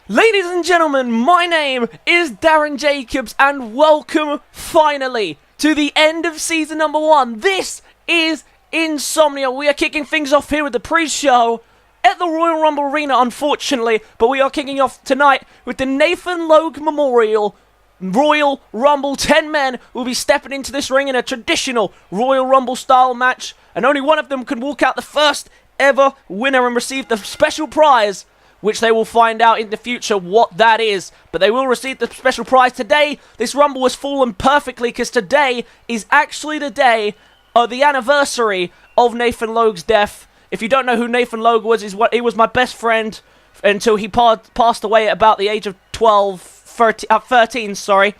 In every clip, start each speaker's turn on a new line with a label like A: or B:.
A: Ladies and gentlemen, my name is Darren Jacobs and welcome finally to the end of season number 1. This is Insomnia. We are kicking things off here with the pre-show at the Royal Rumble Arena, unfortunately, but we are kicking off tonight with the Nathan Logue Memorial Royal Rumble. 10 men will be stepping into this ring in a traditional Royal Rumble style match, and only one of them can walk out the first ever winner and receive the special prize, which they will find out in the future what that is. But they will receive the special prize today. This Rumble has fallen perfectly because today is actually the day of the anniversary of Nathan Logue's death. If you don't know who Nathan Logue was, he was my best friend until he passed away at about the age of 13, sorry.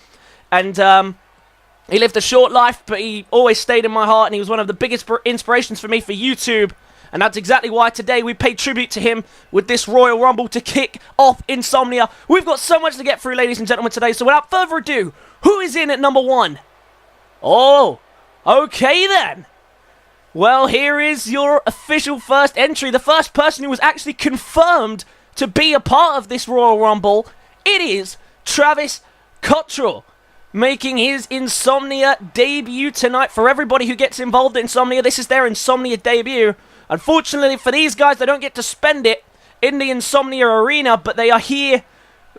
A: And he lived a short life, but he always stayed in my heart, and he was one of the biggest inspirations for me for YouTube. And that's exactly why today we pay tribute to him with this Royal Rumble to kick off Insomnia. We've got so much to get through, ladies and gentlemen, today. So without further ado, who is in at number 1? Oh, okay then. Well, here is your official first entry. The first person who was actually confirmed to be a part of this Royal Rumble. It is Travis Cottrell, making his Insomnia debut tonight. For everybody who gets involved in Insomnia, this is their Insomnia debut. Unfortunately for these guys, they don't get to spend it in the Insomnia arena, but they are here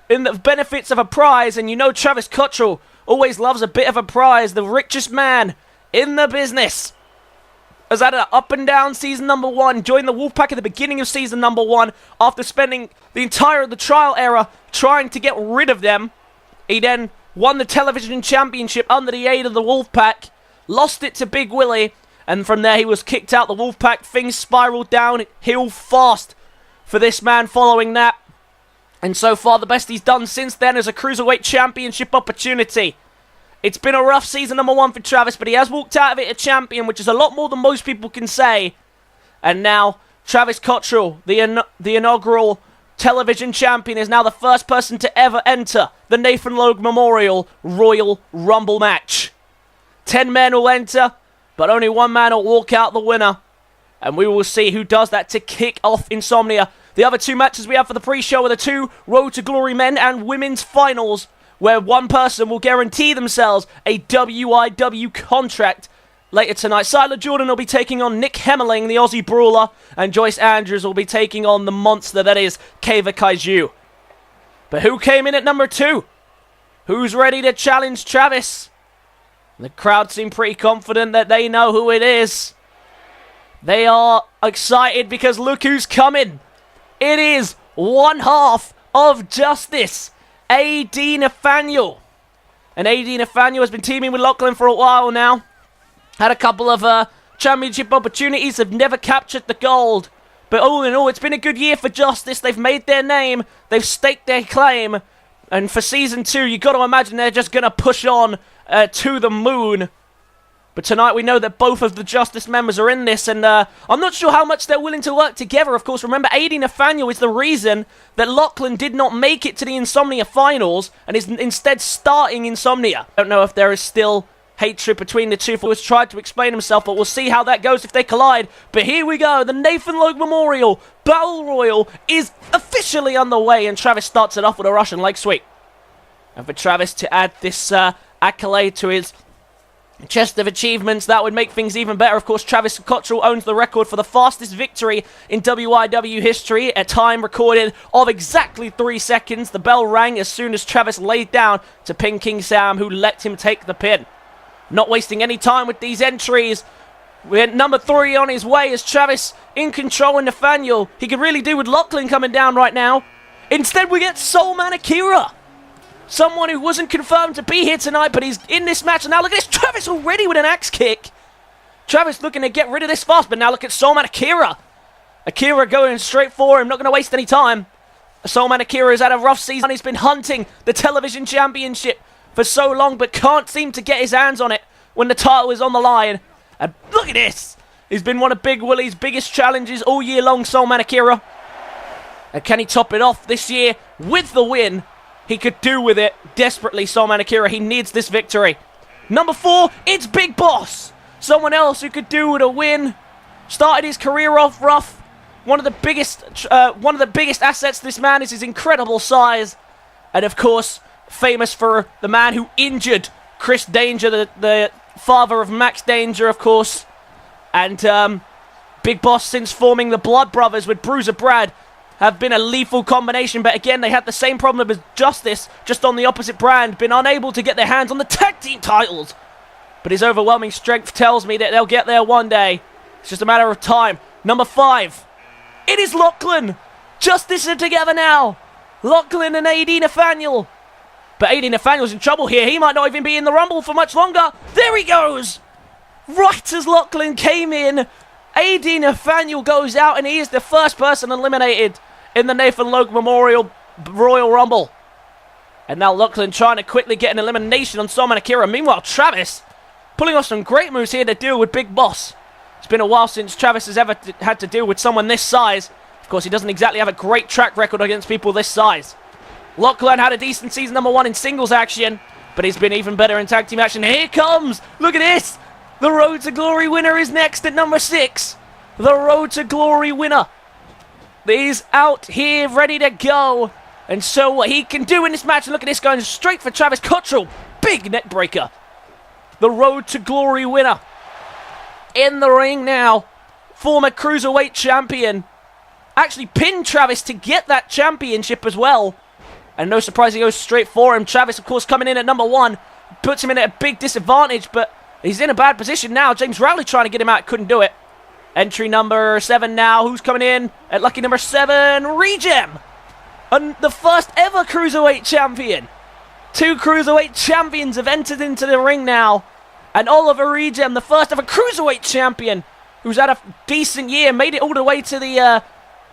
A: in the benefits of a prize, and you know Travis Cottrell always loves a bit of a prize. The richest man in the business has had an up and down season number 1, joined the Wolfpack at the beginning of season number 1 after spending the entire of the trial era trying to get rid of them. He then won the television championship under the aid of the Wolfpack, lost it to Big Willie, and from there he was kicked out the Wolfpack. Things spiraled downhill fast for this man following that. And so far the best he's done since then is a Cruiserweight Championship opportunity. It's been a rough season number 1 for Travis, but he has walked out of it a champion, which is a lot more than most people can say. And now Travis Cottrell, the inaugural television champion, is now the first person to ever enter the Nathan Logue Memorial Royal Rumble match. 10 men will enter, but only one man will walk out the winner. And we will see who does that to kick off Insomnia. The other 2 matches we have for the pre-show are the 2 Road to Glory men and women's finals, where one person will guarantee themselves a WIW contract later tonight. Siler Jordan will be taking on Nick Hemmerling, the Aussie Brawler, and Joyce Andrews will be taking on the monster that is Kaiva Kaiju. But who came in at number 2? Who's ready to challenge Travis? The crowd seem pretty confident that they know who it is. They are excited because look who's coming. It is one half of Justice, AD Nathaniel. And AD Nathaniel has been teaming with Lachlan for a while now. Had a couple of championship opportunities, have never captured the gold. But all in all, it's been a good year for Justice. They've made their name, they've staked their claim. And for Season 2, you've got to imagine they're just going to push on to the moon. But tonight we know that both of the Justice members are in this, and I'm not sure how much they're willing to work together. Of course, remember, AD Nathaniel is the reason that Lachlan did not make it to the Insomnia finals, and is instead starting Insomnia. I don't know if there is still hatred between the two, for he's tried to explain himself, but we'll see how that goes if they collide. But here we go, the Nathan Logue Memorial Battle Royal is officially underway, and Travis starts it off with a Russian leg sweep. And for Travis to add this accolade to his chest of achievements, that would make things even better. Of course, Travis Cottrell owns the record for the fastest victory in WIW history, a time recorded of exactly 3 seconds. The bell rang as soon as Travis laid down to pin King Sam, who let him take the pin. Not wasting any time with these entries. We had number 3 on his way as Travis in control, and Nathaniel, he could really do with Lachlan coming down right now. Instead, we get Soul Man Akira. Someone who wasn't confirmed to be here tonight, but he's in this match. And now look at this, Travis already with an axe kick. Travis looking to get rid of this fast, but now look at Soul Man Akira. Akira going straight for him, not going to waste any time. Soul Man Akira has had a rough season. He's been hunting the television championship for so long, but can't seem to get his hands on it when the title is on the line. And look at this. He's been one of Big Willie's biggest challenges all year long, Soul Man Akira. And can he top it off this year with the win? He could do with it desperately, Soul Man Akira. He needs this victory. Number 4, it's Big Boss. Someone else who could do with a win. Started his career off rough One of the biggest assets to this man is his incredible size. And of course, famous for the man who injured Chris Danger, the father of Max Danger, of course. And Big Boss, since forming the Blood Brothers with Bruiser Brad, have been a lethal combination. But again, they had the same problem as Justice, just on the opposite brand, been unable to get their hands on the tag team titles. But his overwhelming strength tells me that they'll get there one day. It's just a matter of time. Number 5. It is Lachlan. Justice are together now. Lachlan and AD Nathaniel. But AD Nathaniel's in trouble here. He might not even be in the Rumble for much longer. There he goes. Right as Lachlan came in, AD Nathaniel goes out and he is the first person eliminated in the Nathan Logue Memorial Royal Rumble. And now Lachlan trying to quickly get an elimination on Sam and Akira. Meanwhile, Travis pulling off some great moves here to deal with Big Boss. It's been a while since Travis has ever had to deal with someone this size. Of course, he doesn't exactly have a great track record against people this size. Lachlan had a decent season number 1 in singles action, but he's been even better in tag team action. Here comes! Look at this! The Road to Glory winner is next at number 6. The Road to Glory winner. He's out here ready to go and show what he can do in this match. And look at this, going straight for Travis Cottrell. Big neck breaker. The Road to Glory winner. In the ring now. Former Cruiserweight champion. Actually pinned Travis to get that championship as well. And no surprise, he goes straight for him. Travis, of course, coming in at number 1. Puts him in at a big disadvantage, but he's in a bad position now. James Rowley trying to get him out. Couldn't do it. Entry number 7 now. Who's coming in at lucky number 7? Regem. And the first ever Cruiserweight champion. 2 Cruiserweight champions have entered into the ring now. And Oliver Regem, the first ever Cruiserweight champion, who's had a decent year, made it all the way to the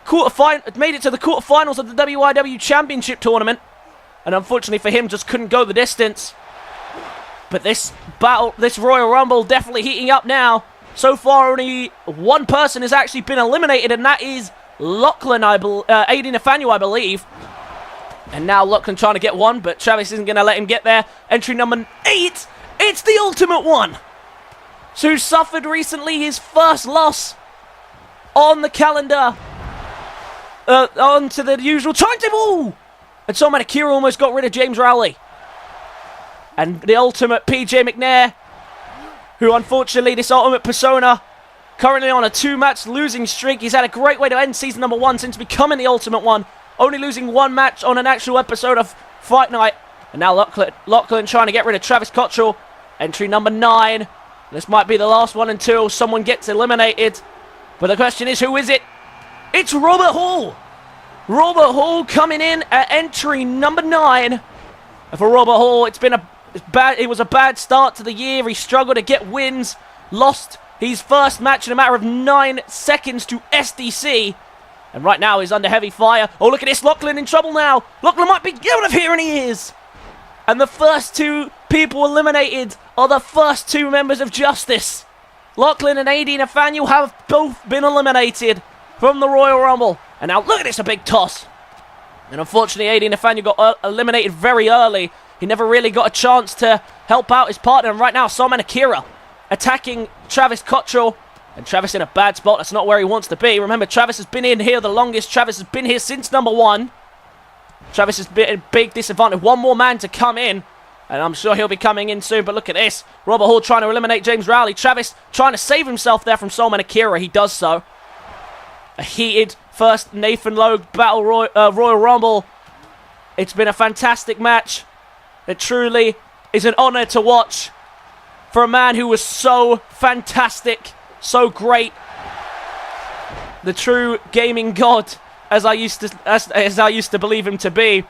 A: quarterfinals of the WIW Championship tournament. And unfortunately for him, just couldn't go the distance. But this Royal Rumble definitely heating up now. So far, only one person has actually been eliminated, and that is Lachlan, AD Nathaniel, I believe. And now Lachlan trying to get one, but Travis isn't going to let him get there. Entry number 8, it's the Ultimate One, who suffered recently his first loss on the calendar. On to the usual timetable. And so Akira almost got rid of James Rowley. And the Ultimate PJ McNair, who unfortunately, this Ultimate Persona, currently on a 2-match losing streak. He's had a great way to end season number 1 since becoming the Ultimate One. Only losing 1 match on an actual episode of Fight Night. And now Lachlan trying to get rid of Travis Cottrell. Entry number 9. This might be the last one until someone gets eliminated. But the question is, who is it? It's Robert Hall. Robert Hall coming in at entry number 9. And for Robert Hall, it was a bad start to the year. He struggled to get wins. Lost his first match in a matter of 9 seconds to SDC. And right now he's under heavy fire. Oh, look at this. Lachlan in trouble now. Lachlan might be out of here, and he is. And the first 2 people eliminated are the first 2 members of Justice. Lachlan and AD Nathaniel have both been eliminated from the Royal Rumble. And now look at this, a big toss. And unfortunately, AD Nathaniel got eliminated very early. He never really got a chance to help out his partner. And right now, Sam and Akira attacking Travis Cottrell. And Travis in a bad spot. That's not where he wants to be. Remember, Travis has been in here the longest. Travis has been here since number 1. Travis has been at a big disadvantage. One more man to come in. And I'm sure he'll be coming in soon. But look at this. Robert Hall trying to eliminate James Rowley. Travis trying to save himself there from Sam and Akira. He does so. A heated first Nathan Logue Royal Rumble. It's been a fantastic match. It truly is an honor to watch for a man who was so fantastic, so great. The true gaming god, as I used to believe him to be.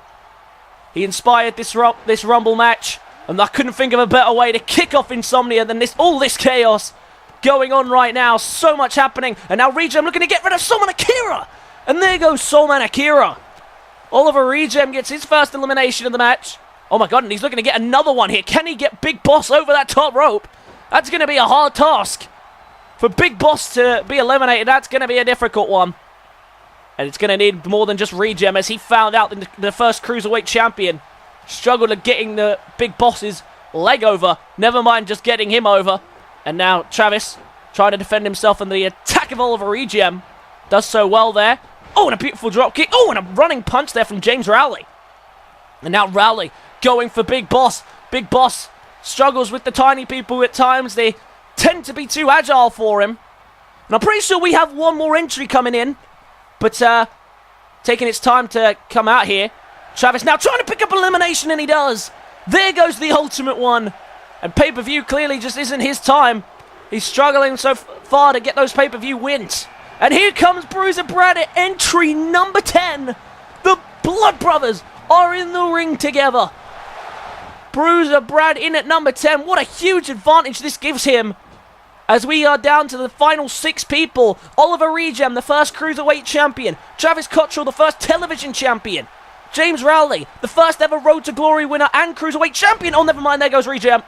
A: He inspired this Rumble match, and I couldn't think of a better way to kick off Insomnia than all this chaos going on right now. So much happening, and now Regem looking to get rid of Sam and Akira, and there goes Sam and Akira. Oliver Regem gets his first elimination of the match. Oh my god, and he's looking to get another one here. Can he get Big Boss over that top rope? That's going to be a hard task. For Big Boss to be eliminated, that's going to be a difficult one. And it's going to need more than just Regem, as he found out that the first Cruiserweight champion struggled at getting the Big Boss's leg over. Never mind just getting him over. And now Travis trying to defend himself in the attack of Oliver Regem. And Does so well there. Oh, and a beautiful drop kick. Oh, and a running punch there from James Rowley. And now Rowley going for Big Boss. Big Boss struggles with the tiny people at times. They tend to be too agile for him. And I'm pretty sure we have one more entry coming in. But taking its time to come out here. Travis now trying to pick up elimination, and he does. There goes the ultimate one. And pay-per-view clearly just isn't his time. He's struggling so far to get those pay-per-view wins. And here comes Bruiser Brad at entry number 10. The Blood Brothers are in the ring together. Bruiser Brad in at number 10. What a huge advantage this gives him. As we are down to the final 6 people. Oliver Regem, the first Cruiserweight champion. Travis Cottrell, the first television champion. James Rowley, the first ever Road to Glory winner and Cruiserweight champion. Oh, never mind, there goes Regem.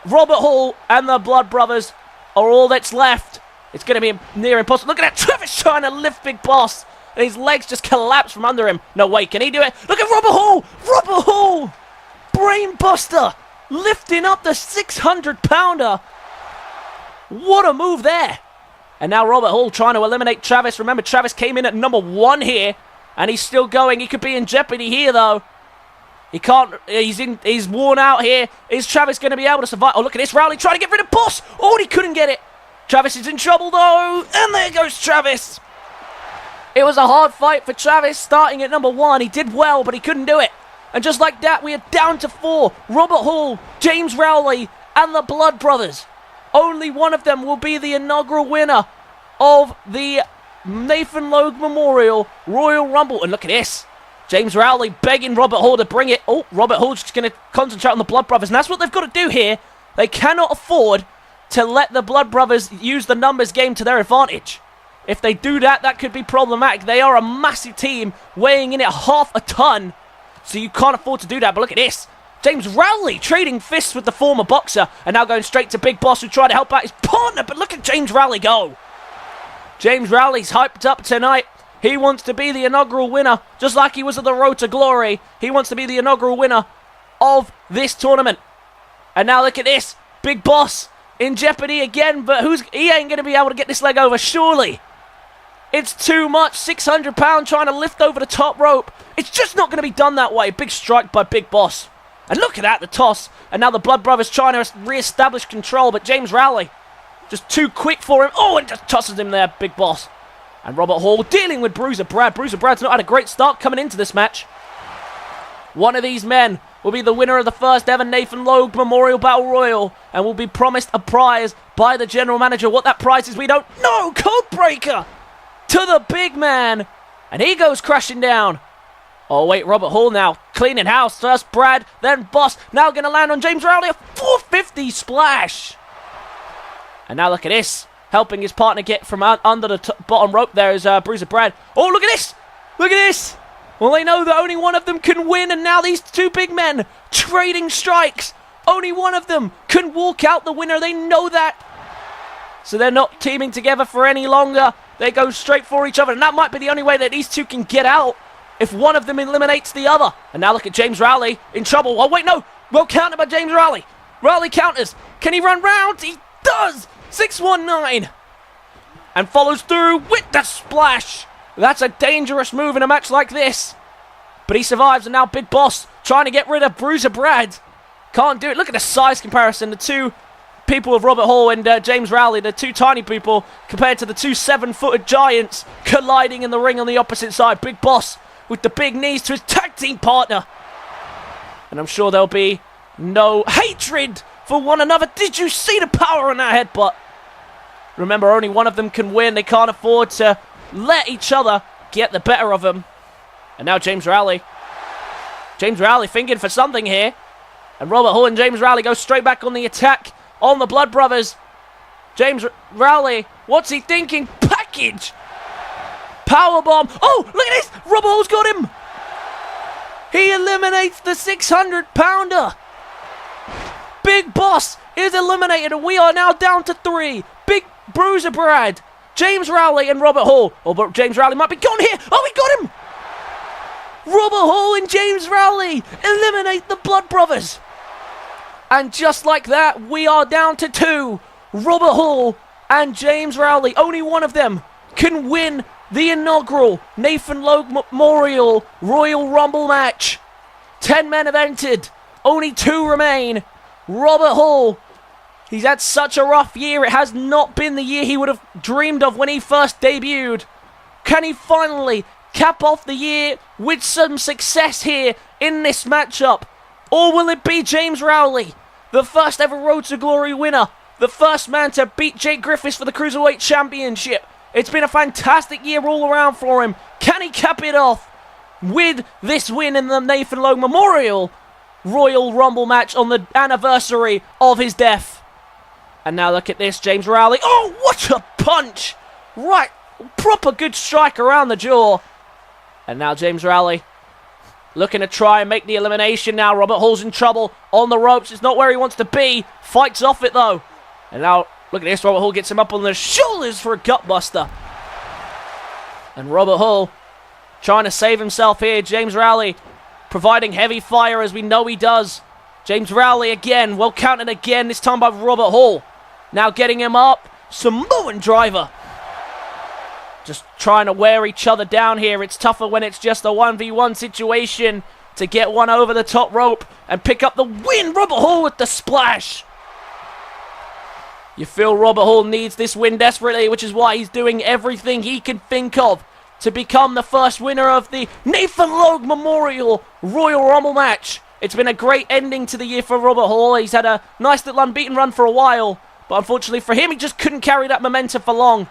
A: Robert Hall and the Blood Brothers are all that's left. It's going to be near impossible. Look at that, Travis trying to lift Big Boss. And his legs just collapse from under him. No way, can he do it? Look at Robert Hall! Robert Hall! Brainbuster! Lifting up the 600-pounder. What a move there. And now Robert Hall trying to eliminate Travis. Remember, Travis came in at number 1 here. And he's still going. He could be in jeopardy here, though. He can't. He's worn out here. Is Travis going to be able to survive? Oh, look at this. Rowley trying to get rid of Boss. Oh, he couldn't get it. Travis is in trouble, though. And there goes Travis. It was a hard fight for Travis starting at number 1. He did well, but he couldn't do it. And just like that, we are down to 4. Robert Hall, James Rowley, and the Blood Brothers. Only one of them will be the inaugural winner of the Nathan Logue Memorial Royal Rumble. And look at this. James Rowley begging Robert Hall to bring it. Oh, Robert Hall's just going to concentrate on the Blood Brothers. And that's what they've got to do here. They cannot afford to let the Blood Brothers use the numbers game to their advantage. If they do that, that could be problematic. They are a massive team weighing in at half a ton. So you can't afford to do that. But look at this. James Rowley trading fists with the former boxer. And now going straight to Big Boss, who tried to help out his partner. But look at James Rowley go. James Rowley's hyped up tonight. He wants to be the inaugural winner, just like he was at the Road to Glory. He wants to be the inaugural winner of this tournament. And now look at this. Big Boss in jeopardy again, but he ain't going to be able to get this leg over, surely. It's too much. 600 pounds trying to lift over the top rope. It's just not going to be done that way. Big strike by Big Boss. And look at that, the toss. And now the Blood Brothers trying to re-establish control, but James Rowley just too quick for him. Oh, and just tosses him there, Big Boss. And Robert Hall dealing with Bruiser Brad. Bruiser Brad's not had a great start coming into this match. One of these men will be the winner of the first ever Nathan Logue Memorial Battle Royal and will be promised a prize by the general manager. What that prize is, we don't know. Codebreaker to the big man. And he goes crashing down. Oh, wait, Robert Hall now cleaning house. First Brad, then Boss. Now going to land on James Rowley. A 450 splash. And now look at this. Helping his partner get from under the bottom rope there is Bruiser Brad. Oh, look at this. Look at this. Well, they know that only one of them can win. And now these two big men trading strikes. Only one of them can walk out the winner. They know that. So they're not teaming together for any longer. They go straight for each other. And that might be the only way that these two can get out. If one of them eliminates the other. And now look at James Rowley in trouble. Oh, wait, no. Well countered by James Rowley. Rowley counters. Can he run round? He does. 619. And follows through with the splash. That's a dangerous move in a match like this. But he survives. And now Big Boss trying to get rid of Bruiser Brad. Can't do it. Look at the size comparison. The two people of Robert Hall and James Rowley, the two tiny people, compared to the two 7-footed giants colliding in the ring on the opposite side. Big Boss with the big knees to his tag team partner. And I'm sure there'll be no hatred for one another. Did you see the power on that headbutt? Remember, only one of them can win. They can't afford to let each other get the better of them. And now James Rowley. James Rowley thinking for something here. And Robert Hall and James Rowley go straight back on the attack on the Blood Brothers. James Rowley, what's he thinking? Package! Powerbomb. Oh, look at this! Robert Hall's got him! He eliminates the 600-pounder. Big Boss is eliminated, and we are now down to 3. Big Bruiser Brad, James Rowley, and Robert Hall. Oh, but James Rowley might be gone here. Oh, we got him! Robert Hall and James Rowley eliminate the Blood Brothers. And just like that, we are down to 2. Robert Hall and James Rowley. Only one of them can win the inaugural Nathan Logue Memorial Royal Rumble match. 10 men have entered. Only 2 remain. Robert Hall. He's had such a rough year. It has not been the year he would have dreamed of when he first debuted. Can he finally cap off the year with some success here in this matchup? Or will it be James Rowley, the first ever Road to Glory winner, the first man to beat Jake Griffiths for the Cruiserweight Championship? It's been a fantastic year all around for him. Can he cap it off with this win in the Nathan Logue Memorial Royal Rumble match on the anniversary of his death? And now look at this, James Rowley. Oh, what a punch! Right, proper good strike around the jaw. And now James Rowley looking to try and make the elimination now. Robert Hall's in trouble on the ropes. It's not where he wants to be. Fights off it though. And now look at this. Robert Hall gets him up on the shoulders for a gutbuster. And Robert Hall trying to save himself here. James Rowley providing heavy fire as we know he does. James Rowley again. Well counted again. This time by Robert Hall. Now getting him up. Samoan driver. Just trying to wear each other down here. It's tougher when it's just a 1v1 situation to get one over the top rope and pick up the win. Robert Hall with the splash. You feel Robert Hall needs this win desperately, which is why he's doing everything he can think of to become the first winner of the Nathan Logue Memorial Royal Rumble match. It's been a great ending to the year for Robert Hall. He's had a nice little unbeaten run for a while, but unfortunately for him, he just couldn't carry that momentum for long.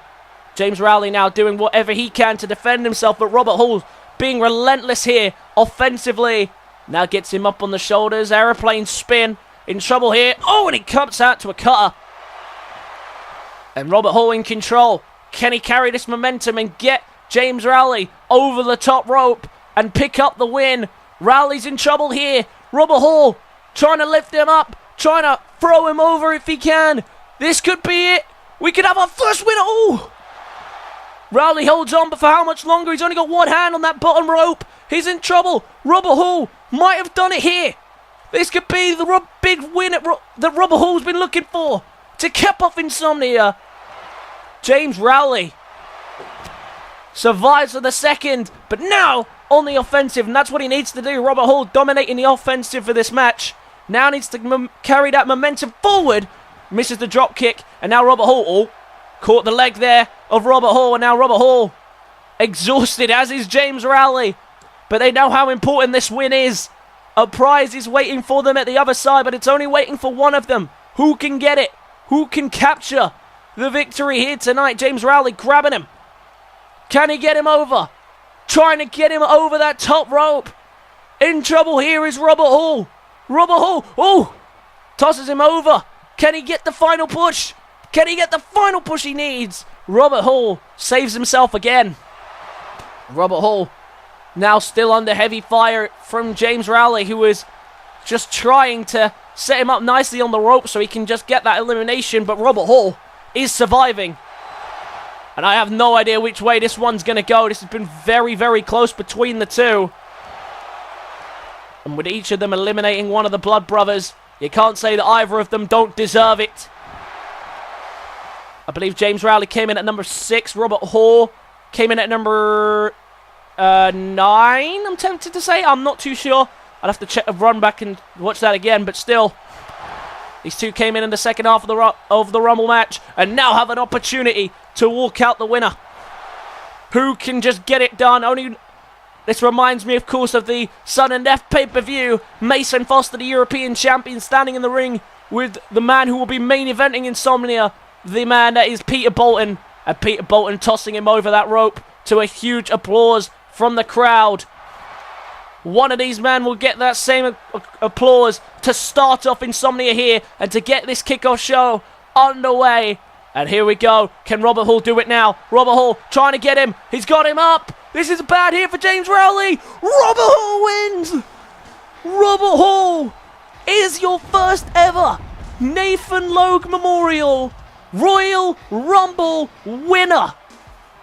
A: James Rowley now doing whatever he can to defend himself, but Robert Hall being relentless here offensively. Now gets him up on the shoulders. Aeroplane spin. In trouble here. Oh, and he comes out to a cutter. And Robert Hall in control. Can he carry this momentum and get James Rowley over the top rope and pick up the win? Rowley's in trouble here. Robert Hall trying to lift him up. Trying to throw him over if he can. This could be it. We could have our first winner. Oh! Rowley holds on, but for how much longer? He's only got one hand on that bottom rope. He's in trouble. Robert Hall might have done it here. This could be the big win that Robert Hall's been looking for to cap off Insomnia. James Rowley survives for the second, but now on the offensive, and that's what he needs to do. Robert Hall dominating the offensive for this match. Now needs to carry that momentum forward. Misses the drop kick, and now Robert Hall caught the leg there of Robert Hall, and now Robert Hall exhausted, as is James Rowley. But they know how important this win is. A prize is waiting for them at the other side, but it's only waiting for one of them. Who can get it? Who can capture the victory here tonight? James Rowley grabbing him. Can he get him over? Trying to get him over that top rope. In trouble here is Robert Hall. Robert Hall, oh, tosses him over. Can he get the final push? Can he get the final push he needs? Robert Hall saves himself again. Robert Hall now still under heavy fire from James Rowley, who is just trying to set him up nicely on the rope so he can just get that elimination, but Robert Hall is surviving. And I have no idea which way this one's going to go. This has been very, very close between the two. And with each of them eliminating one of the Blood Brothers, you can't say that either of them don't deserve it. I believe James Rowley came in at number 6. Robert Hall came in at number 9, I'm tempted to say. I'm not too sure. I'd have to run back and watch that again, but still. These two came in the second half of the Rumble match and now have an opportunity to walk out the winner. Who can just get it done? This reminds me, of course, of the Sudden Death pay-per-view. Mason Foster, the European champion, standing in the ring with the man who will be main eventing Insomnia, the man that is Peter Bolton. And Peter Bolton tossing him over that rope to a huge applause from the crowd. One of these men will get that same applause to start off Insomnia here and to get this kickoff show underway. And here we go. Can Robert Hall do it now? Robert Hall trying to get him. He's got him up. This is bad here for James Rowley. Robert Hall wins. Robert Hall is your first ever Nathan Logue Memorial Royal Rumble winner.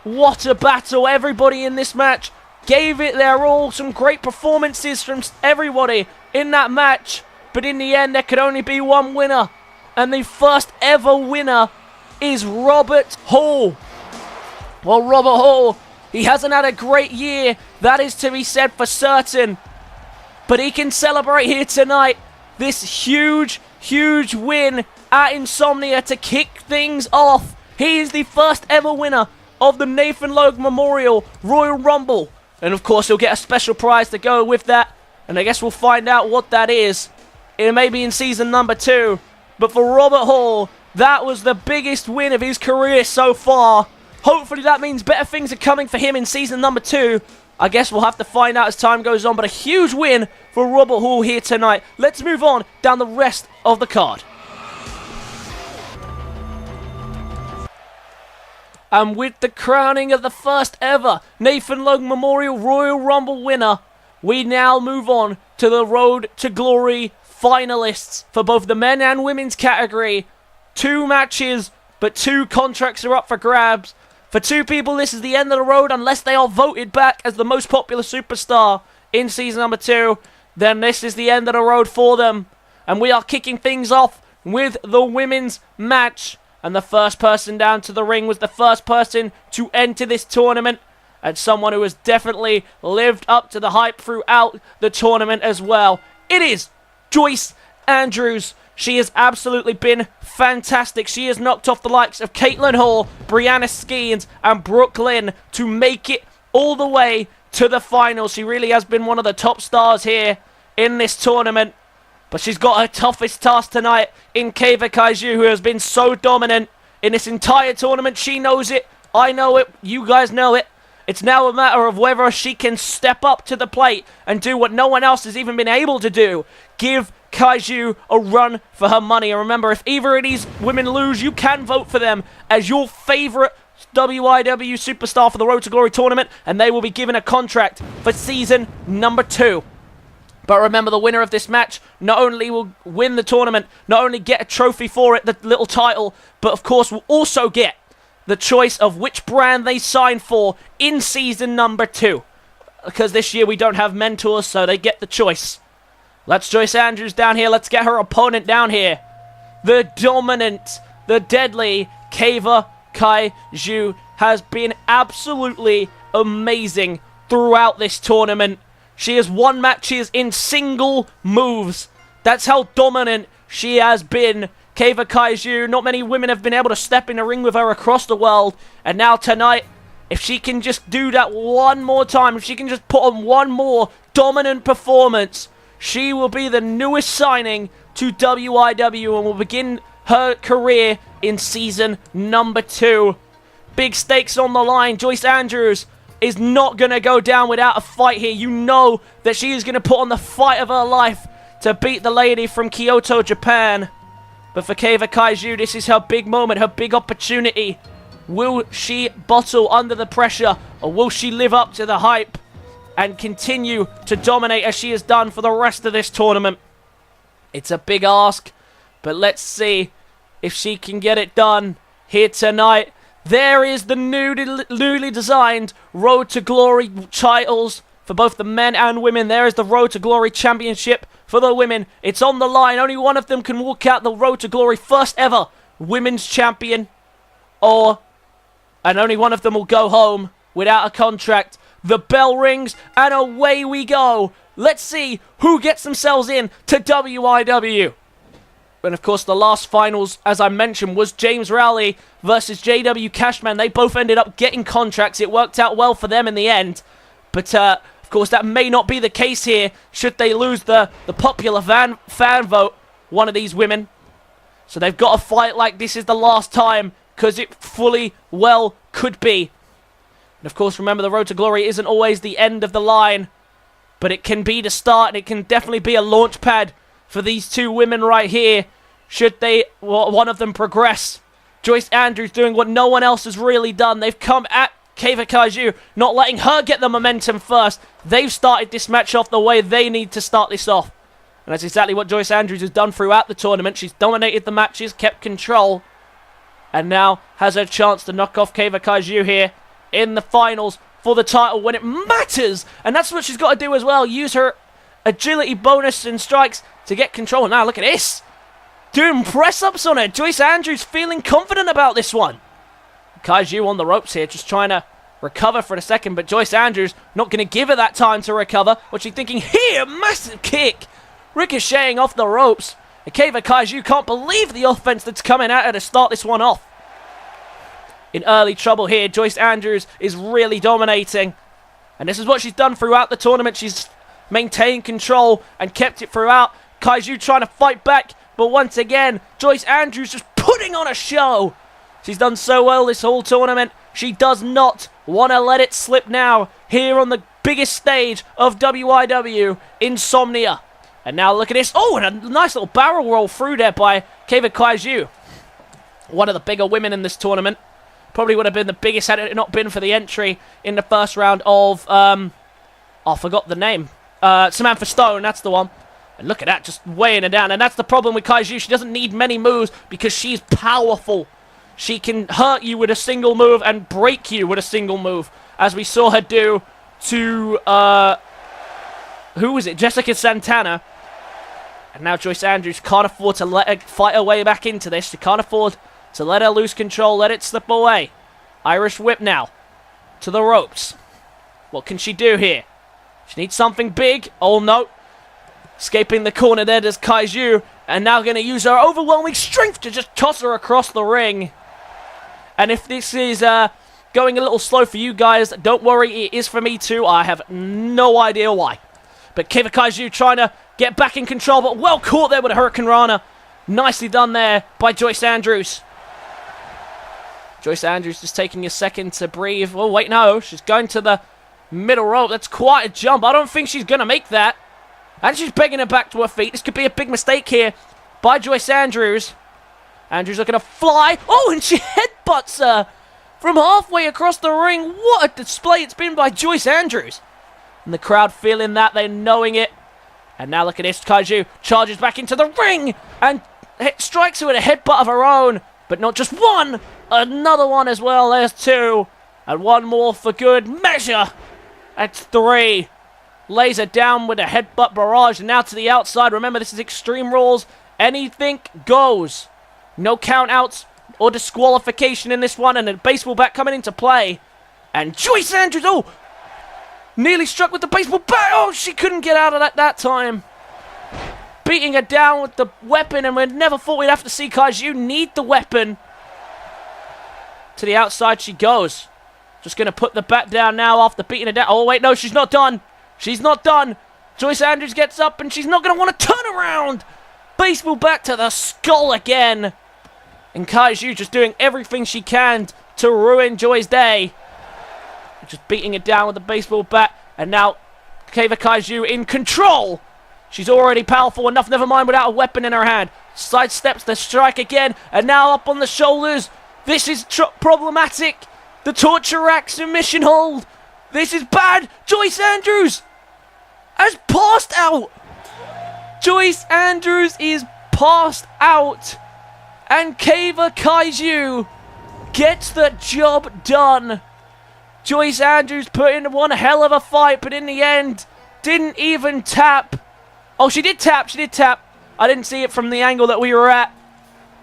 A: What a battle. Everybody in this match gave it their all. Some great performances from everybody in that match. But in the end, there could only be one winner. And the first ever winner is Robert Hall. Well, Robert Hall, he hasn't had a great year. That is to be said for certain. But he can celebrate here tonight. This huge, huge win at Insomnia to kick things off. He is the first ever winner of the Nathan Logue Memorial Royal Rumble. And of course, he'll get a special prize to go with that. And I guess we'll find out what that is. It may be in season number 2. But for Robert Hall, that was the biggest win of his career so far. Hopefully that means better things are coming for him in season number 2. I guess we'll have to find out as time goes on. But a huge win for Robert Hall here tonight. Let's move on down the rest of the card. And with the crowning of the first ever Nathan Logue Memorial Royal Rumble winner, we now move on to the Road to Glory finalists for both the men and women's category. 2 matches, but 2 contracts are up for grabs. For 2 people, this is the end of the road unless they are voted back as the most popular superstar in season number 2. Then this is the end of the road for them. And we are kicking things off with the women's match. And the first person down to the ring was the first person to enter this tournament. And someone who has definitely lived up to the hype throughout the tournament as well. It is Joyce Andrews. She has absolutely been fantastic. She has knocked off the likes of Caitlin Hall, Brianna Skeens, and Brooklyn to make it all the way to the finals. She really has been one of the top stars here in this tournament. But she's got her toughest task tonight in Kaiva Kaiju, who has been so dominant in this entire tournament. She knows it. I know it. You guys know it. It's now a matter of whether she can step up to the plate and do what no one else has even been able to do. Give Kaiju a run for her money. And remember, if either of these women lose, you can vote for them as your favorite WIW superstar for the Road to Glory tournament, and they will be given a contract for season number 2. But remember, the winner of this match not only will win the tournament, not only get a trophy for it, the little title, but of course will also get the choice of which brand they sign for in season number 2. Because this year we don't have mentors, so they get the choice. That's Joyce Andrews down here. Let's get her opponent down here. The dominant, the deadly Kaiva Kaiju has been absolutely amazing throughout this tournament. She has won matches in single moves. That's how dominant she has been. Kaiva Kaiju, not many women have been able to step in the ring with her across the world. And now tonight, if she can just do that one more time, if she can just put on one more dominant performance, she will be the newest signing to WIW and will begin her career in season number 2. Big stakes on the line. Joyce Andrews is not going to go down without a fight here. You know that she is going to put on the fight of her life to beat the lady from Kyoto, Japan. But for Kaiva Kaiju, this is her big moment, her big opportunity. Will she bottle under the pressure, or will she live up to the hype and continue to dominate as she has done for the rest of this tournament? It's a big ask, but let's see if she can get it done here tonight. There is the newly designed Road to Glory titles for both the men and women. There is the Road to Glory Championship for the women. It's on the line. Only one of them can walk out the Road to Glory first ever women's champion. And only one of them will go home without a contract. The bell rings and away we go. Let's see who gets themselves in to WIW. And of course, the last finals, as I mentioned, was James Rowley versus JW Cashman. They both ended up getting contracts. It worked out well for them in the end. But, of course, that may not be the case here should they lose the popular fan vote, one of these women. So they've got to fight like this is the last time, because it fully well could be. And, of course, remember, the Road to Glory isn't always the end of the line. But it can be the start, and it can definitely be a launch pad for these 2 women right here, should they, one of them progress. Joyce Andrews doing what no one else has really done. They've come at Kaiva Kaiju, not letting her get the momentum first. They've started this match off the way they need to start this off. And that's exactly what Joyce Andrews has done throughout the tournament. She's dominated the matches, kept control, and now has her chance to knock off Kaiva Kaiju here in the finals for the title when it matters. And that's what she's got to do as well. Use her agility bonus and strikes to get control. Now look at this. Doing press-ups on her. Joyce Andrews feeling confident about this one. Kaiju on the ropes here, just trying to recover for a second, but Joyce Andrews not going to give her that time to recover. What's she thinking here? Massive kick, ricocheting off the ropes. And Kaiju can't believe the offense that's coming at her to start this one off. In early trouble here, Joyce Andrews is really dominating. And this is what she's done throughout the tournament. She's maintained control and kept it throughout. Kaiju trying to fight back, but once again, Joyce Andrews just putting on a show. She's done so well this whole tournament. She does not want to let it slip now here on the biggest stage of WIW, Insomnia. And now look at this. Oh, and a nice little barrel roll through there by Kaiju. One of the bigger women in this tournament. Probably would have been the biggest had it not been for the entry in the first round of, I forgot the name. Samantha Stone, that's the one. And look at that, just weighing her down. And that's the problem with Kaiju. She doesn't need many moves because she's powerful. She can hurt you with a single move and break you with a single move. As we saw her do to, who was it? Jessica Santana. And now Joyce Andrews can't afford to let her fight her way back into this. She can't afford to let her lose control, let it slip away. Irish whip now to the ropes. What can she do here? She needs something big. Oh, no. Escaping the corner there does Kaiju. And now going to use her overwhelming strength to just toss her across the ring. And if this is going a little slow for you guys, don't worry, it is for me too. I have no idea why. But Kaiju trying to get back in control, but well caught there with a Hurricane Rana. Nicely done there by Joyce Andrews. Joyce Andrews just taking a second to breathe. Oh, wait, no. She's going to the middle rope. That's quite a jump. I don't think she's going to make that. And she's begging her back to her feet. This could be a big mistake here by Joyce Andrews. Andrews looking to fly. Oh, and she headbutts her from halfway across the ring. What a display it's been by Joyce Andrews. And the crowd feeling that. They're knowing it. And now look at this. Kaiju charges back into the ring and strikes her with a headbutt of her own. But not just one. Another one as well. There's two. And one more for good measure. That's three. Lays her down with a headbutt barrage. And now to the outside. Remember, this is Extreme Rules. Anything goes. No countouts or disqualification in this one. And a baseball bat coming into play. And Joyce Andrews. Oh! Nearly struck with the baseball bat. Oh, she couldn't get out of that time. Beating her down with the weapon. And we never thought we'd have to see Kaiju need the weapon. To the outside she goes. Just going to put the bat down now after beating her down. Oh, wait, no, she's not done. She's not done. Joyce Andrews gets up and she's not going to want to turn around. Baseball bat to the skull again. And Kaiju just doing everything she can to ruin Joy's day. Just beating it down with the baseball bat. And now Kaiju in control. She's already powerful enough, never mind without a weapon in her hand. Sidesteps the strike again. And now up on the shoulders. This is problematic. The torture rack submission hold. This is bad. Joyce Andrews has passed out. Joyce Andrews is passed out. And Kaiju gets the job done. Joyce Andrews put in one hell of a fight, but in the end, didn't even tap. Oh, she did tap. She did tap. I didn't see it from the angle that we were at.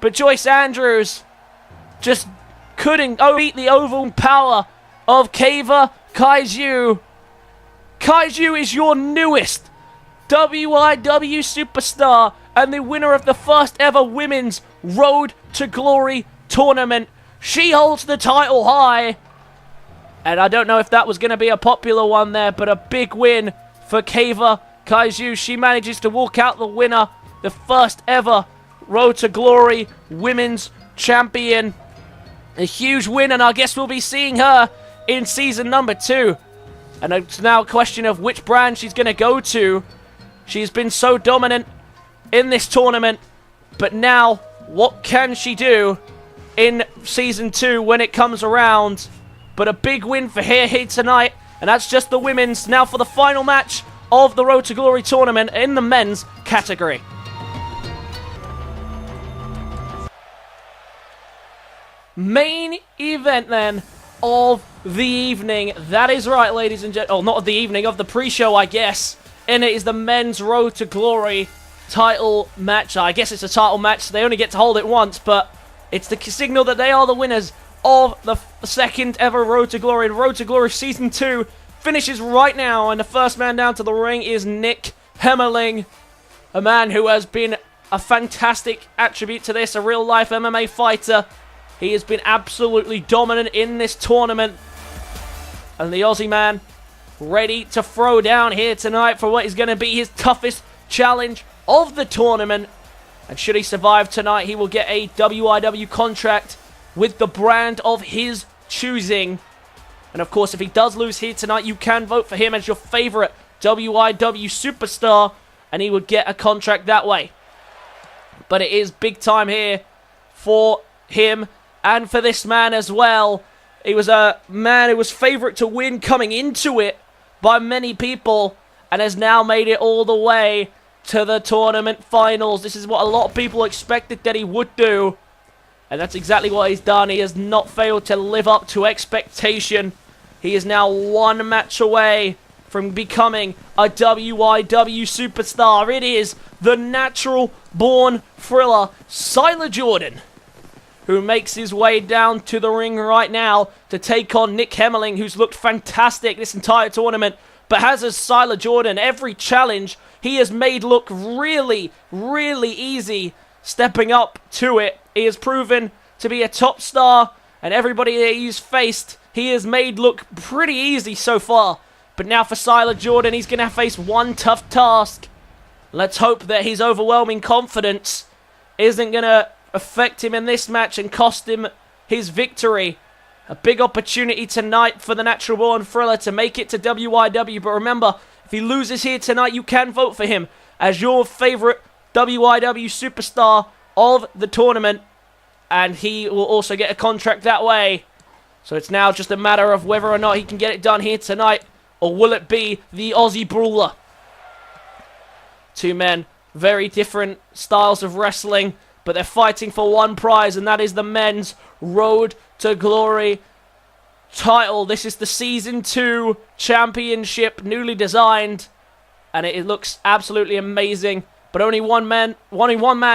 A: But Joyce Andrews just couldn't beat the overall power of Kaiju. Kaiju is your newest WIW superstar and the winner of the first ever Women's Road to Glory tournament. She holds the title high. And I don't know if that was going to be a popular one there, but a big win for Kaiju. She manages to walk out the winner, the first ever Road to Glory Women's Champion. A huge win, and I guess we'll be seeing her in season number 2. And it's now a question of which brand she's going to go to. She's been so dominant in this tournament, but now what can she do in season 2 when it comes around? But a big win for her here tonight, and that's just the women's. Now for the final match of the Road to Glory tournament in the men's category. Main event then of the evening. That is right, ladies and gentlemen. Oh, not of the evening, of the pre-show, I guess. And it is the men's Road to Glory title match. I guess it's a title match, so they only get to hold it once, but it's the signal that they are the winners of the second ever Road to Glory. And Road to Glory Season 2 finishes right now, and the first man down to the ring is Nick Hemmerling, a man who has been a fantastic attribute to this, a real-life MMA fighter. He has been absolutely dominant in this tournament. And the Aussie man ready to throw down here tonight for what is going to be his toughest challenge of the tournament. And should he survive tonight, he will get a WIW contract with the brand of his choosing. And of course, if he does lose here tonight, you can vote for him as your favorite WIW superstar, and he would get a contract that way. But it is big time here for him and for this man as well. He was a man who was favorite to win coming into it by many people, and has now made it all the way to the tournament finals. This is what a lot of people expected that he would do, and that's exactly what he's done. He has not failed to live up to expectation. He is now one match away from becoming a WIW superstar. It is the natural-born thriller, Sylar Jordan, who makes his way down to the ring right now to take on Nick Hemmerling, who's looked fantastic this entire tournament, but has as Sylar Jordan, every challenge he has made look really, really easy. Stepping up to it, he has proven to be a top star, and everybody that he's faced, he has made look pretty easy so far. But now for Sylar Jordan, he's going to face one tough task. Let's hope that his overwhelming confidence isn't going to affect him in this match and cost him his victory. A big opportunity tonight for the Natural Born Thriller to make it to WIW. But remember, if he loses here tonight, you can vote for him as your favorite WIW superstar of the tournament. And he will also get a contract that way. So it's now just a matter of whether or not he can get it done here tonight. Or will it be the Aussie Brawler? Two men, very different styles of wrestling, but they're fighting for one prize, and that is the men's Road to Glory title. This is the Season 2 Championship, newly designed, and it looks absolutely amazing. But only one man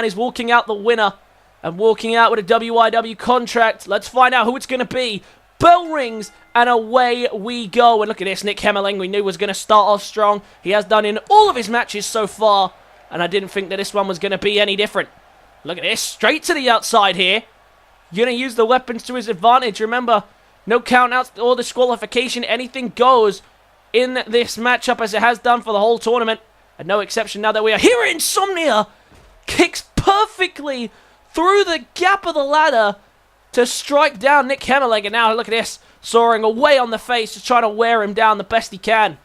A: is walking out the winner, and walking out with a WIW contract. Let's find out who it's going to be. Bell rings, and away we go. And look at this, Nick Hemmerling, we knew was going to start off strong. He has done in all of his matches so far, and I didn't think that this one was going to be any different. Look at this, straight to the outside here. You're going to use the weapons to his advantage. Remember, no countouts or disqualification. Anything goes in this matchup as it has done for the whole tournament. And no exception now that we are here. Insomnia kicks perfectly through the gap of the ladder to strike down Nick Hemmerling. And now look at this, soaring away on the face, just trying to wear him down the best he can.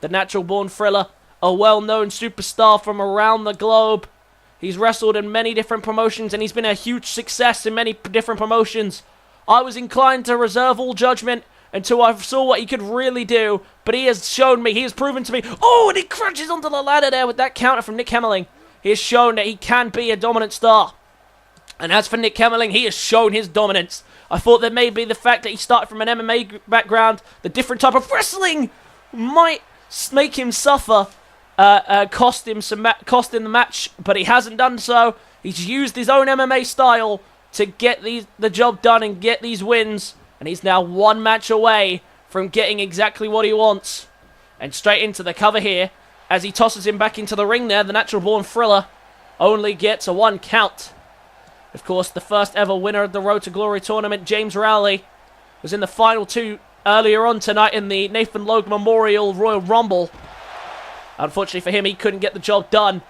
A: The Natural Born Thriller, a well-known superstar from around the globe. He's wrestled in many different promotions, and he's been a huge success in many different promotions. I was inclined to reserve all judgment until I saw what he could really do, but he has shown me, he has proven to me. Oh, and he crunches onto the ladder there with that counter from Nick Hemmerling. He has shown that he can be a dominant star. And as for Nick Hemmerling, he has shown his dominance. I thought that maybe the fact that he started from an MMA background, the different type of wrestling, might make him suffer. Cost him the match, but he hasn't done so. He's used his own MMA style to get the job done and get these wins, and he's now one match away from getting exactly what he wants. And straight into the cover here, as he tosses him back into the ring there, the Natural Born Thriller only gets a 1 count. Of course, the first ever winner of the Road to Glory tournament, James Rowley, was in the final 2 earlier on tonight in the Nathan Logue Memorial Royal Rumble. Unfortunately for him, he couldn't get the job done.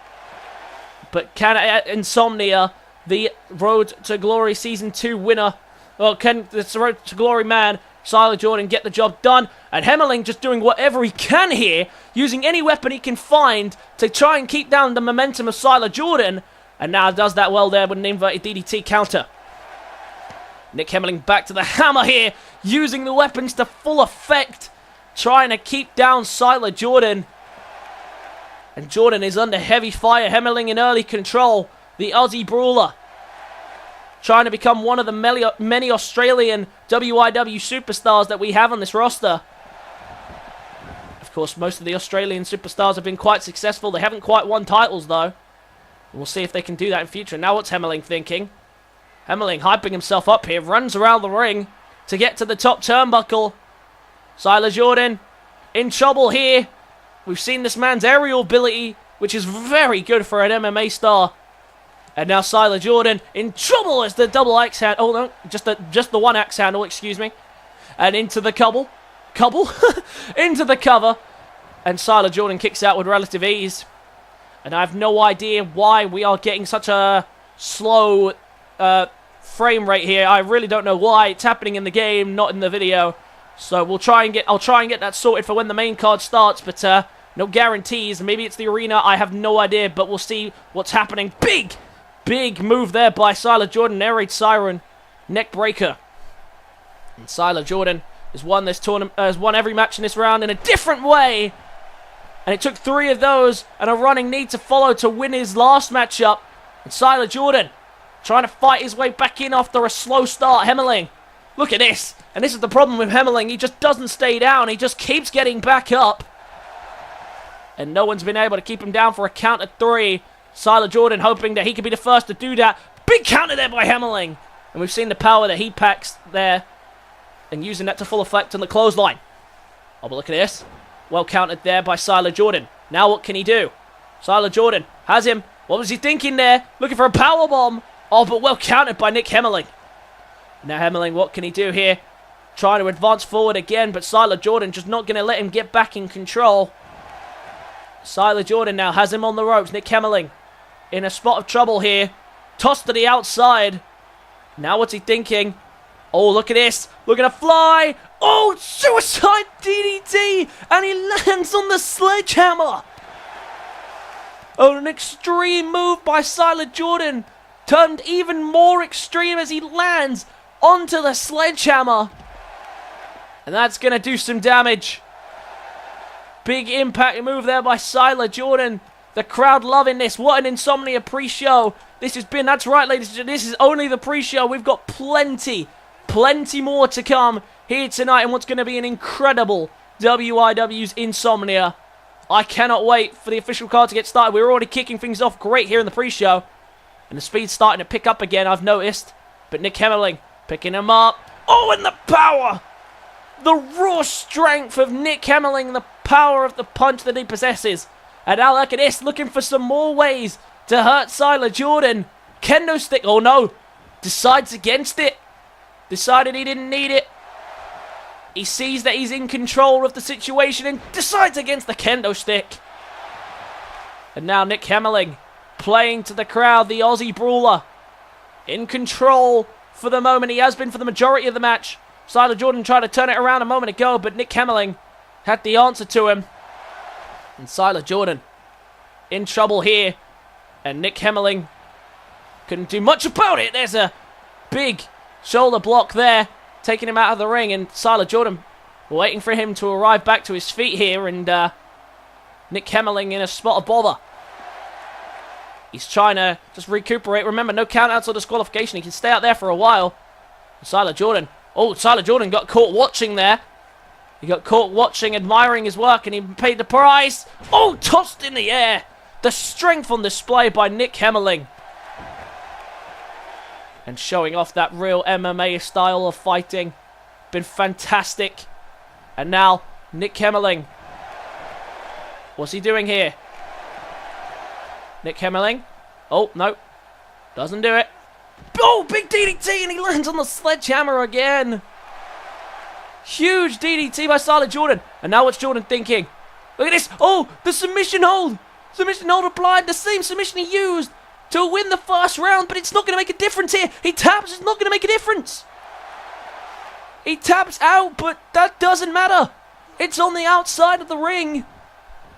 A: But can Insomnia, the Road to Glory Season 2 winner, well, can the Road to Glory man, Sylar Jordan, get the job done? And Hemmerling just doing whatever he can here, using any weapon he can find to try and keep down the momentum of Sylar Jordan. And now does that well there with an inverted DDT counter. Nick Hemmerling back to the hammer here, using the weapons to full effect, trying to keep down Sylar Jordan. And Jordan is under heavy fire. Hemmerling in early control. The Aussie Brawler, trying to become one of the many Australian WIW superstars that we have on this roster. Of course, most of the Australian superstars have been quite successful. They haven't quite won titles, though. We'll see if they can do that in future. Now what's Hemmerling thinking? Hemmerling hyping himself up here, runs around the ring to get to the top turnbuckle. SaLgames in trouble here. We've seen this man's aerial ability, which is very good for an MMA star. And now SaLgames in trouble as the double axe handle. Oh no, just the one axe handle, excuse me. And into the couple, into the cover. And SaLgames kicks out with relative ease. And I have no idea why we are getting such a slow frame rate here. I really don't know why. It's happening in the game, not in the video. So I'll try and get that sorted for when the main card starts, but no guarantees. Maybe it's the arena, I have no idea, but we'll see what's happening. Big move there by SaLgames. Air raid siren, neck breaker. And SaLgames has won this tournament, has won every match in this round in a different way. And it took 3 of those and a running knee to follow to win his last matchup. And SaLgames trying to fight his way back in after a slow start. Hemmerling, look at this. And this is the problem with Hemmerling. He just doesn't stay down. He just keeps getting back up. And no one's been able to keep him down for a count of 3. SaLgames hoping that he could be the first to do that. Big counter there by Hemmerling. And we've seen the power that he packs there. And using that to full effect on the clothesline. Oh, but look at this. Well countered there by SaLgames. Now what can he do? SaLgames has him. What was he thinking there? Looking for a powerbomb. Oh, but well countered by Nick Hemmerling. Now Hemmerling, what can he do here? Trying to advance forward again, but SaLgames just not going to let him get back in control. SaLgames now has him on the ropes. Nick Hemmerling in a spot of trouble here. Tossed to the outside. Now what's he thinking? Oh, look at this. Look at a fly. Oh, suicide DDT. And he lands on the sledgehammer. Oh, an extreme move by SaLgames. Turned even more extreme as he lands onto the sledgehammer. And that's going to do some damage. Big impact move there by SaLgames. The crowd loving this. What an Insomnia pre-show. This has been, that's right, ladies and gentlemen. This is only the pre-show. We've got plenty more to come here tonight in what's going to be an incredible WIW's Insomnia. I cannot wait for the official card to get started. We're already kicking things off great here in the pre-show. And the speed's starting to pick up again, I've noticed. But Nick Hemmerling picking him up. Oh, and the power! The raw strength of Nick Hemmerling, the power of the punch that he possesses. And now look at this, looking for some more ways to hurt SaLgames. Kendo stick, oh no. Decides against it. Decided he didn't need it. He sees that he's in control of the situation and decides against the kendo stick. And now Nick Hemmerling playing to the crowd, the Aussie brawler. In control for the moment. He has been for the majority of the match. SaLgames tried to turn it around a moment ago, but Nick Hemmerling had the answer to him. And SaLgames in trouble here. And Nick Hemmerling couldn't do much about it. There's a big shoulder block there, taking him out of the ring. And SaLgames waiting for him to arrive back to his feet here. And Nick Hemmerling in a spot of bother. He's trying to just recuperate. Remember, no countouts or disqualification. He can stay out there for a while. SaLgames. Oh, SaLgames got caught watching there. He got caught watching, admiring his work, and he paid the price. Oh, tossed in the air. The strength on display by Nick Hemmerling. And showing off that real MMA style of fighting. Been fantastic. And now, Nick Hemmerling. What's he doing here? Nick Hemmerling. Oh, no. Doesn't do it. Oh, big DDT, and he lands on the sledgehammer again. Huge DDT by SaLgames. And now what's Jordan thinking? Look at this. Oh, the submission hold. Submission hold applied. The same submission he used to win the first round, but it's not going to make a difference here. He taps. It's not going to make a difference. He taps out, but that doesn't matter. It's on the outside of the ring.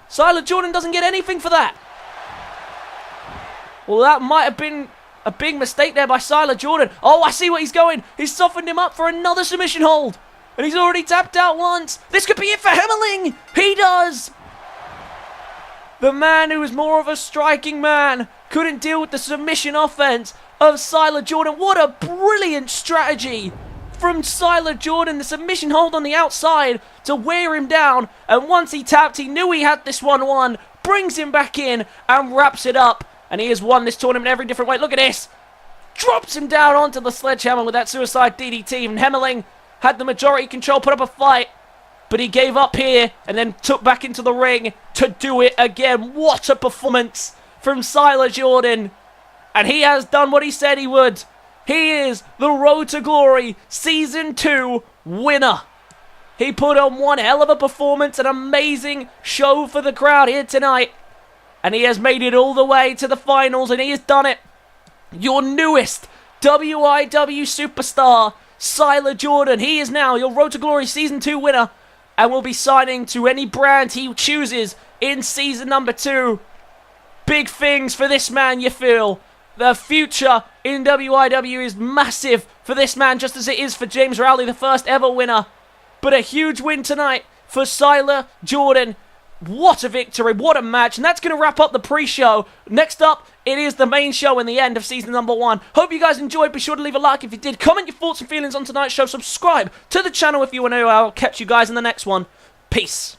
A: SaLgames doesn't get anything for that. Well, that might have been a big mistake there by SaLgames. Oh, I see what he's going. He's softened him up for another submission hold. And he's already tapped out once. This could be it for Hemmerling. He does. The man who is more of a striking man couldn't deal with the submission offense of SaLgames. What a brilliant strategy from SaLgames. The submission hold on the outside to wear him down. And once he tapped, he knew he had this one won. Brings him back in and wraps it up. And he has won this tournament every different way. Look at this. drops him down onto the sledgehammer with that suicide DDT, and Hemmerling had the majority control, put up a fight, but he gave up here and then took back into the ring to do it again. What a performance from SaLgames, and he has done what he said he would. He is the Road to Glory Season 2 winner. He put on one hell of a performance, an amazing show for the crowd here tonight, and he has made it all the way to the finals, and he has done it. Your newest WIW superstar, SaLgames, he is now your Road to Glory Season 2 winner, and will be signing to any brand he chooses in Season number 2. Big things for this man, you feel. The future in WIW is massive for this man, just as it is for James Rowley, the first ever winner. But a huge win tonight for SaLgames. What a victory, what a match. And that's going to wrap up the pre-show. Next up, it is the main show in the end of Season number 1. Hope you guys enjoyed. Be sure to leave a like if you did. Comment your thoughts and feelings on tonight's show. Subscribe to the channel if you want to. I'll catch you guys in the next one. Peace.